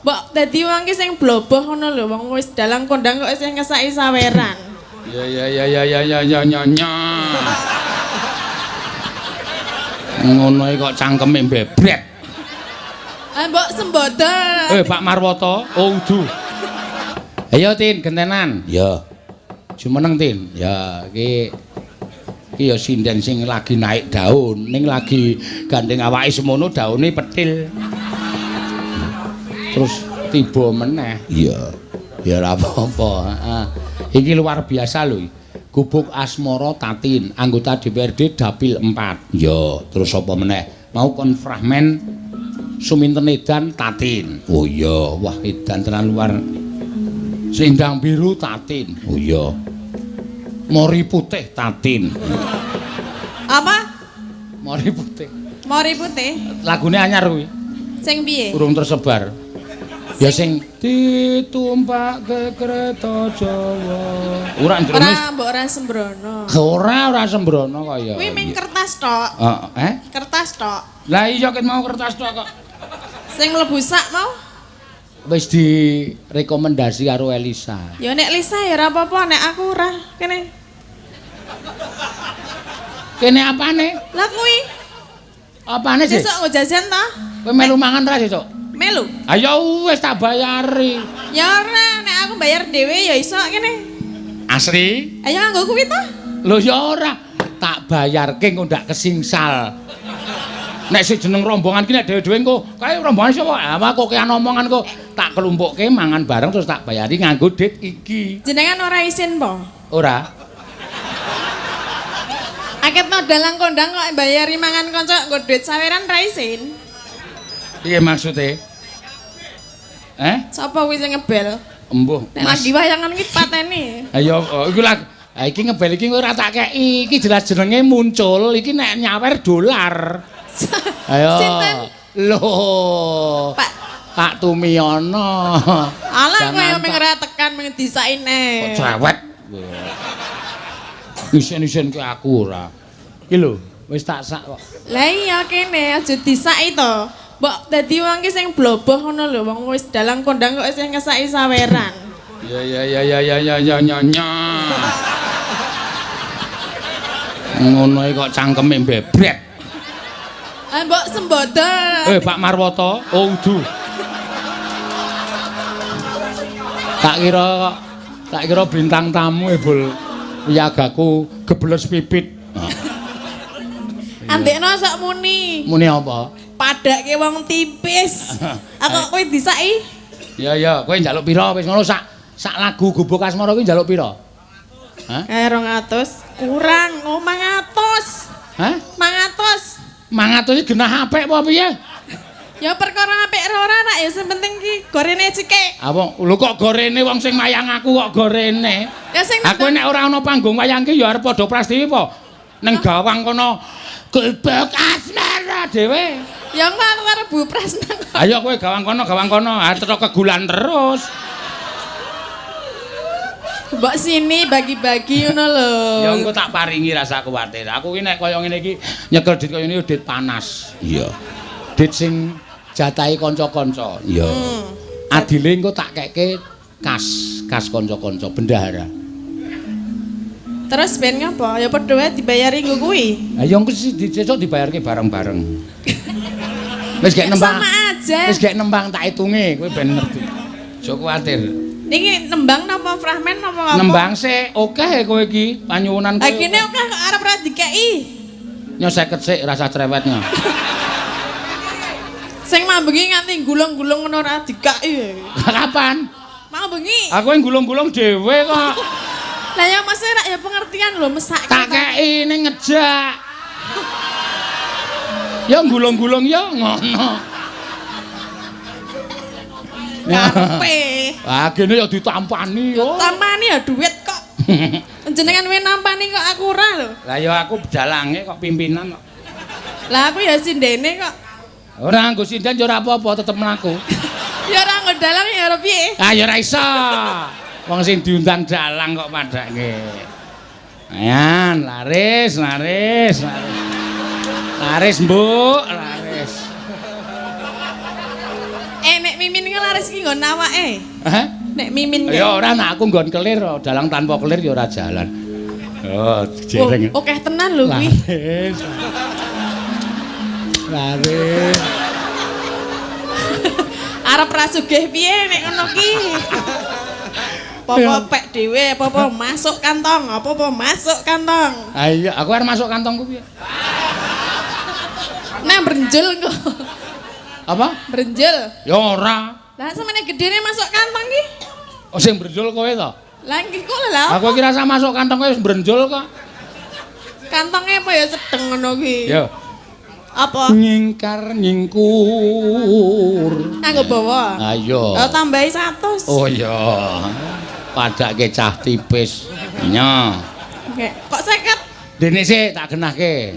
Mbok dadi wong ki sing bloboh ngono lho, wong wis dalang kondang kok sing ngesaki saweran. Ya. Ngono iki kok cangkeme mbebret. Mbok sembodo. Pak Marwoto, udu. Ayo Tin, gentenan. Ya. Jumeneng Tin. Ya, iki ya sinden sing lagi naik daun, ning lagi gandeng awake semono daune petil. Terus tiba meneh. Iya. Ya ora apa-apa, heeh. Iki luar biasa lho. Gubuk Asmara Tatin, anggota DPRD Dapil 4. Ya, terus apa meneh? Mau kon fragmen Suminten Edan Tatin. Oh iya, wah edan tenan luar. Sindang biru Tatin. Oh iya. Mori putih Tatin. Apa? Mori putih. Mori putih. Lagune anyar kuwi. Sing piye? Urung tersebar. Ya sing ditumpak ke kereta Jawa. Ora ndrono. Mbok ora sembrono. Ora sembrono kaya. Kuwi ming kertas tok. Kertas tok. Lah iya ket mau kertas tok kok. Sing mlebu sak mau? Wis direkomendasi karo Elisa. Ya nek Lisa ya ora apa-apa, nek aku ora. Kene. Kene apane? Lah kuwi. Apane sih? Sesuk nggo jajan ta? Kowe melu mangan ra sesuk? Melu. Ayo wis tak bayari. Ya ora, nek aku bayar dhewe ya iso kene. Asri? Ayo nganggo kuwi ta? Lho ya ora, tak bayarke engko ndak kesingsal. Nek sing jeneng rombongan ki nek dhewe-dhewe engko kae rombongan sapa? Ah kok kean omongan kok tak kelumpukke mangan bareng terus tak bayari nganggo dit iki. Jenengan ora isin po? Ora. Aketno dalang kondang kok bayari mangan kanca nggo duit saweran ra isin. Piye maksude? Sapa kuwi sing ngebel? Embuh. Nek lagi wayangan ki pateni. Ayo iku lah. Ha iki ngebel iki ora tak keki. Iki jelas jenenge muncul. Iki nek nyawer dolar. Ayo. Sinten? Loh. Pak Tumiono. Alah kowe ming ora tekan ming disaine. Kok cerewet. Isen-isen ki aku ora. Iki lho, wis tak sak kok. Lah iya kene aja disaki to. Mbok dadi wong ki sing bloboh ngono lho, wong wis dalang kondang kok sing ngesaki saweran. Ya. Ngono iki kok cangkeme mbebret. Mbok sembodo. Pak Marwoto, udu. Tak kira bintang tamu bol wiyagaku gebles pipit. Andekno sak muni. Muni apa? Padake wong tipis. Aku kowe disaki? Ya, kowe njaluk pira wis ngono sak lagu Gubuk Asmara kuwi njaluk pira? Hah? 200. Kurang, 500. Hah? 500. 500 iki genah apik apa piye? Ya perkara apik ora nak ya sing penting ki gorene sithik. Apa lho kok gorene wong sing mayang aku kok gorene? Ya sing aku nek ora ana panggung wayang ki ya arep padha Prastiwi apa? Ning gawang kono Gubuk Asmara dhewe. Ya engko aku karo Bu Prasna. Ayo kowe gawang kono, terus kegulan terus. Mbok sini bagi-bagi ngono lho. Ya engko tak paringi rasa kuwatir. Aku ki nek kaya ngene iki nyekel dit kaya ngene dit panas. Iya. Dit sing jatahi kanca-kanca. Iya. Adile engko tak kekke kas kanca-kanca bendahara. Terus ben ngapa? Ya padha wae dibayari nggo kuwi. Ha ya engko sesuk dibayarke bareng-bareng. Wis gek nembang. Sama aja. Wis gek nembang tak hitunge kowe ben ngerti. Aja kuwatir. Niki nembang napa fragmen napa apa? Nembang sik, akeh kowe iki panyuwunan kowe. Ha kene akeh kok arep ra dikeki. Nyo 50 sik rasa cerewetnya. Sing mambengi nganti gulung-gulung ngono ora dikeki. Kapan? Mau bengi. Aku yang gulung-gulung dhewe kok. Lah ya Mas rak ya pengertian lho mesake. Tak kei ning ngejak. Ya gulung-gulung ya ngono. Karepe. Ah kene ya ditampani yo. Tampani ya duit kok. Jenengan we nampani kok aku ora lho. Lah ya aku dalange kok pimpinan kok. Lah aku ya sindene kok. Ora nggo sinden ya ora apa-apa tetep mlaku. Ya ora nggo dalang ya ora piye? Ah ya ora iso. Wong sing diundang dalang kok padake. Ayan, laris. Laris, Mbok, laris. Nek mimin ki laris ki nggon awake. Hah? Nek mimin ki. Ya ora nek aku nggon kelir, dalang tanpa kelir ya ora jalan. Oh, jereng. Oke tenan lho kuwi. Laris. Arep ra sugih piye nek ngono ki? Apa pek dhewe, apa masuk kantong, apa masuk kantong. Ah iya, aku arep masuk kantongku piye? Nah, brenjel kok. Apa? Brenjel. Ya ora. Lah samene gedene masuk kantong ki. Oh sing brenjol kowe to? Lah iki kok lha. Aku iki rasa masuk kantong kowe wis brenjol kok. Kantonge apa ya sedeng ngono ki. Ya. Apa? Nyingkar nyingkur. Nganggo bawa. Ayo. Oh tambahi 100. Oh iya. Padake cah tipis. Nya. Oke. Kok 50? Dene sik tak genahke.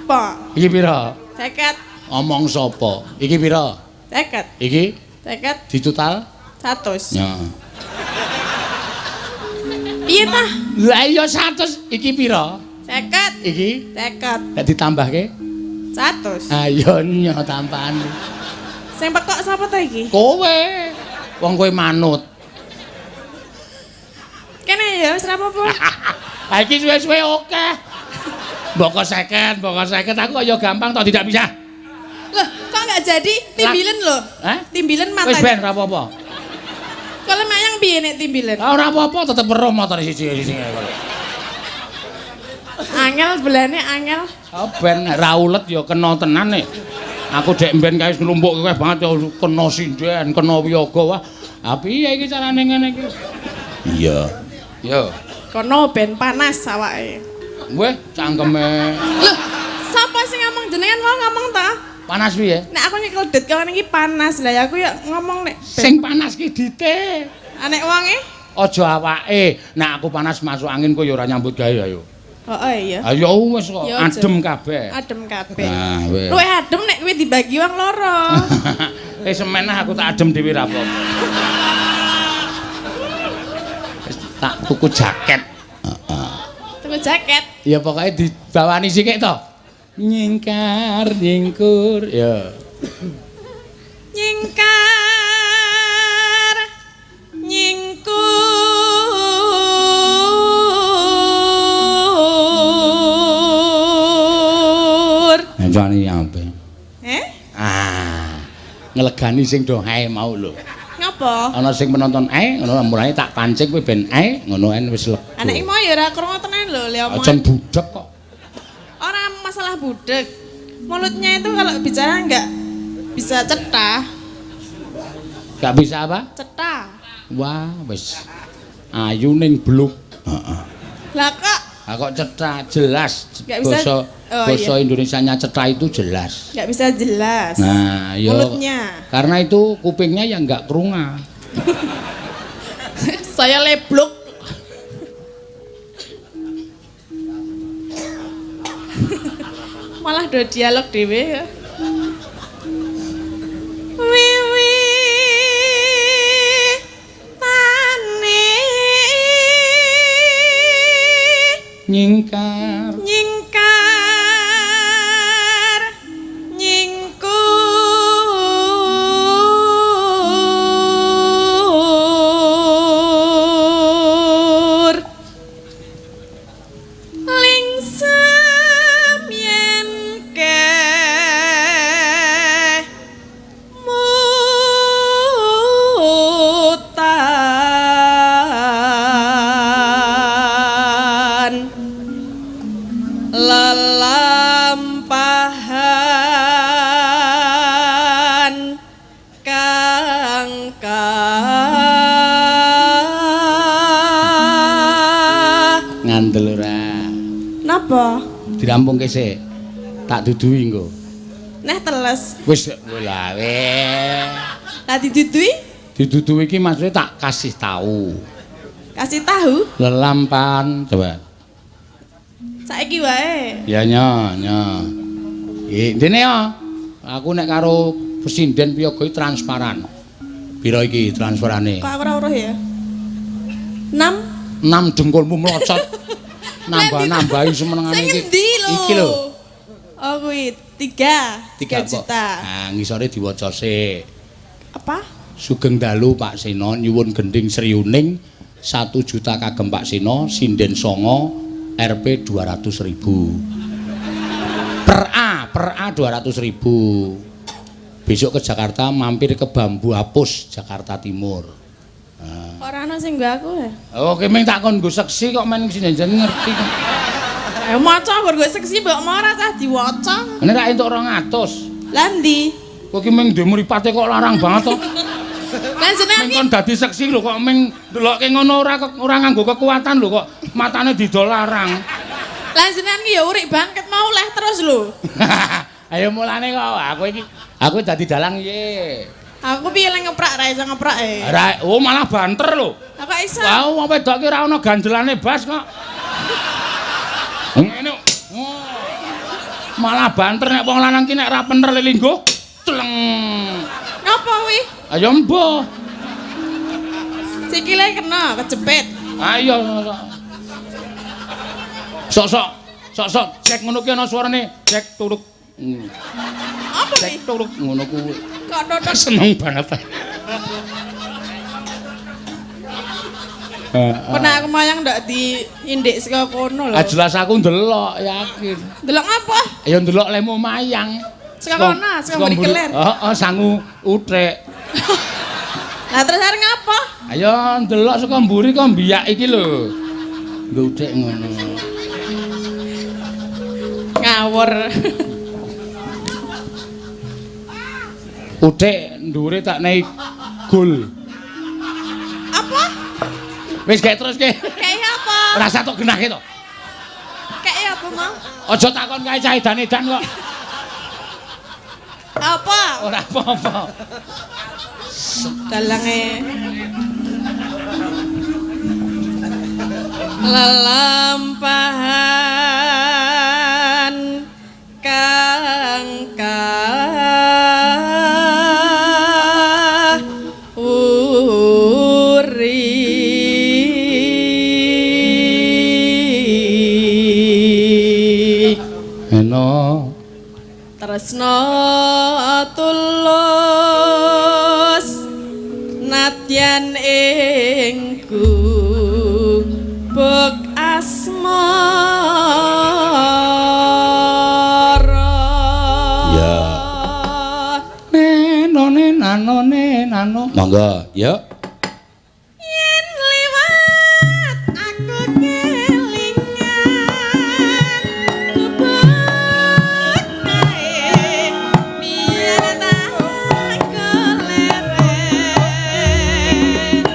Apa? Iki pira? 50. Omong sapa? Iki pira? 50. Iki 50 ditotal 100. ya. Piye tah? Lah iya 100 iki pira? 50. Iki 50. nek ditambahke 100. ayo nyo tambahan. Sing pekok sapa ta iki? Kowe. Wong kowe manut. Kene ya wis ra apa-apa. Ha iki suwe-suwe oke. Mbok 50 aku kok ya gampang toh tidak bisa. Loh, kok enggak jadi timbilen lho? Hah? Timbilen mata. Wis ben ora apa-apa. Kalau mayang piye nek timbilen? Ora apa-apa tetep weruh motor siji-siji kok. Angel belane angel. Oh ben ra ulet ya kena tenan nek. Aku dek mben kae nglumpuk kowe banget ya kena sinden, kena wiyaga wah. Ah piye iki carane ngene iki? Iya. Yo. Kono ben panas awake. Weh, cangkeme. Loh, sapa sing ngomong jenengan mau ngomong ta? Panas piye? Nek aku nyekel det kawan iki panas. Lah ya aku ya ngomong nek Sing panas ki dite. anek wonge. Aja awake. Nek aku panas masuk angin kok ya ora nyambut gawe ayo. Heeh iya. Ayo wis kok Ya, aja. adem kabeh. Adem kabeh. Nah, wis. Luwih adem nek kuwi dibagi wong loro. Semenah aku tak adem dhewe ra apa-apa. Wis tak tuku jaket. Tuku jaket. Ya pokoknya dibawani sithik to. Nyingkar nyingkur ya. Nyingkar nyingkur. Njani apa? Ah, Ngelegani sing do ae mau lho. ngapa? Ana sing penonton ae ngono mulane tak pancing kowe ben ae ngono en wis lega. Anak iki mau ya ora krungu tenan lho, le Aja omongan. budek kok. Ora masalah budek. Mulutnya itu kalau bicara enggak bisa cetah. Gak bisa apa? Cetah. Wah, wis. Ayu ning bluk. Heeh. Lah kok Kok cetha jelas. Nggak bisa. Basa Oh, basa iya. Indonesianya cetha itu jelas. enggak bisa jelas. Nah, yo Mulutnya. karena itu kupingnya yang enggak kerunga. Saya leblok. Malah do dialog dhewe ya. Wiwi tane Nyingkar nyingkar nyingkur lingsem yen keh mutan lelampahan kang ngandel ora. napa Dirampungke sik. Tak duduhi engko. neh teles Wis lha weh. lah didudui Diduduhi iki maksudnya tak kasih tahu. kasih tahu Lelampan coba. saiki wae Ya nya. Intine ya. Aku nek karo Presiden Piyoga iki transparan. Pira iki transferane? kok aku ora uruh ya 6 6 dengkulmu mlocot. Nambah-nambahi semenengane sing iki. endi lho Iki lho. oh kuwi 3 3 juta Nah, ngisore diwaca sik. Apa? Sugeng dalu Pak Sena nyuwun gending Sriuning 1 juta kagem Pak Sena sinden songo Rp 200.000 per A 200.000 besok ke Jakarta mampir ke Bambu Apus Jakarta Timur. Ora ana sing nggo aku ya. Oh kemeng tak kon nggo seksi kok men sinden ngerti kok. Ayo maca nggo seksi mbok mau ora usah diwaca. Nek ra entuk 200. Lah ndi? Kok ki meng ndek mripate kok larang banget to. Lah jenengan kon dadi seksi lho kok meng ndelokke ngono ora nganggo kekuatan lho kok matane didol larang. Lah jenengan ki ya urik banget mau leh terus lho. Ayo mulane kok aku dadi dalang piye? Aku piye lek ngeprak ra iso ngeprak e. Oh malah banter lho. Aku iso. Wah wong wedok ki ora ana ganjelane bas kok. Ngene. Malah banter nek wong lanang ki nek ra bener lelinggo tleng. Ngapa kuwi? Ayo mbuh. Sikile kena kejepit. Ayo. Sok cek ngono ki ana suarane cek turuk. Apa Cek iki? turuk ngono kuwi. Kok totok Seneng banget. Pernah aku mayang ndak diindik saka kono lho. Jelas aku ndelok yakin. Delok apa? Ya ndelok lemu mayang. Saka kono, saka mburi kelir. Heeh, sangu utrek. Lah terus arep ngapa? Ayo ndelok saka mburi kok mbiyak iki lho. Nggo utrek ngono. Ngawur. Utrek ndure tak nei gol. Apa? Wis gek terus ke. Kayak apa? Rasa tok genahke to. Kayak apa, Mang? Aja takon kae cah edan-edan kok. Apa? Ora apa-apa. Dalange. Lelampahan kang tresna tulus nadyan ing gubuk asmara ya nano monggo ya yen liwat aku kelingan gubuk nae biar tak goleren ning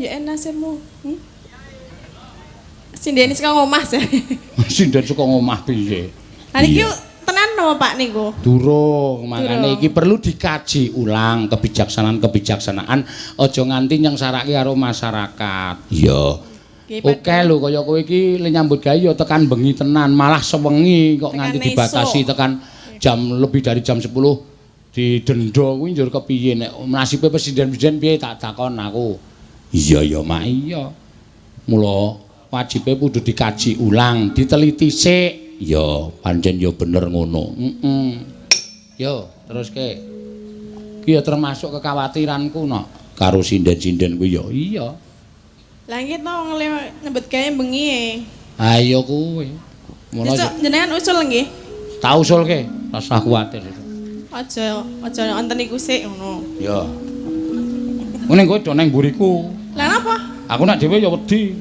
jaga nasibmu? Sindene saka omah sih. Sinden saka omah piye? Lah iki tenan no apa Pak niku? Durung, makane iki perlu dikaji ulang kebijaksanaan aja nganti nyengsarake karo masyarakat. Iya. Oke lho kaya kowe iki le nyambut gawe ya tekan bengi tenan, malah sewengi kok nganti dibatasi tekan jam lebih dari jam 10 didenda kuwi njur kepiye nek nasibe presiden piye tak takon aku. Iya ya mak iya. Mula wajibe kudu dikaji ulang, diteliti sik. Ya, pancen ya bener ngono. Yo, teruske. Ki ya termasuk kekhawatiranku no karo sinden-sinden kuwi ya. Iya. Lah iki to wong nyebut gawe bengi e. Ha iya kuwi. Mula jenengan usul nggih. Tak usulke, ora usah kuwatir. Aja wonten iku sik ngono. Ya. Ngene kowe do nang mburiku. Lah napa? Aku nek dhewe ya wedi.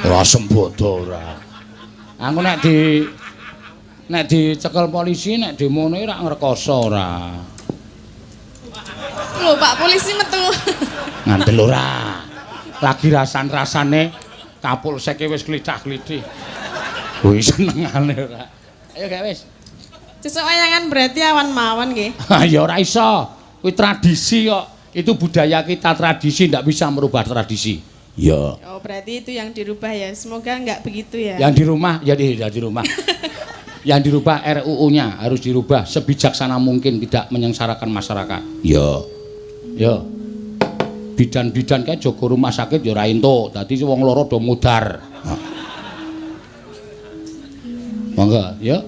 Ora sembodo ora. Aku nek dicekel polisi nek demone ora ngrekoso ora. Lho Pak polisi metu. Ngandel ora. Lagi rasane kapolseke wis klithah-klithih. Wis senengane ora. Ayo gak wis. Sesuk wayangan berarti awan mawon nggih. Ya ora iso. Kuwi tradisi kok. Itu budaya kita, tradisi ndak bisa merubah tradisi. Ya. Oh, berarti itu yang dirubah ya. Semoga enggak begitu ya. Yang di rumah, ya di rumah. Yang dirubah RUU-nya harus dirubah sebijaksana mungkin tidak menyengsarakan masyarakat. Ya. Ya. Bidan-bidan kae jaga rumah sakit ya ora entuk. Dadi wong loro do mudar. Monggo, ya.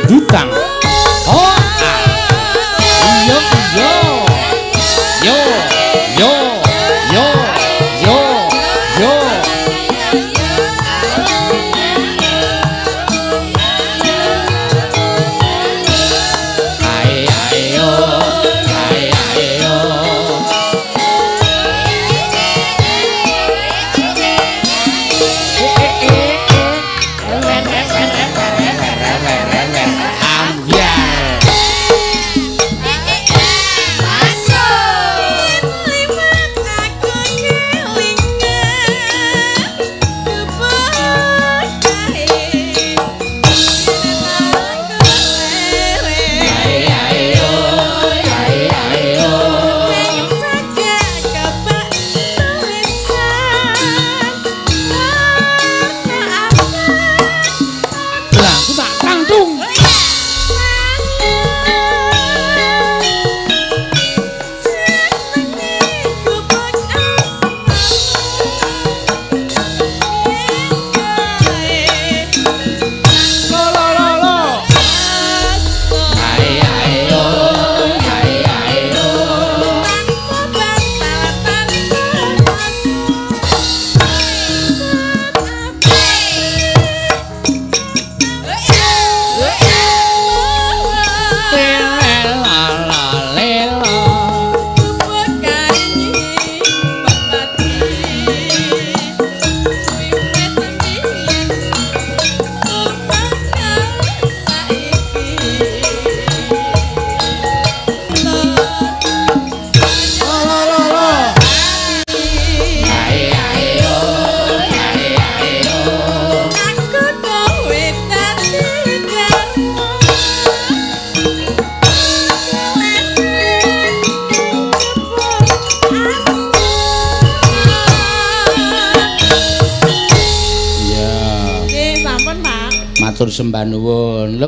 Dudang. Oh. Yo yo. Yo yo yo yo yo. Ai ayo. Ai ayo. Matur sembah nuwun.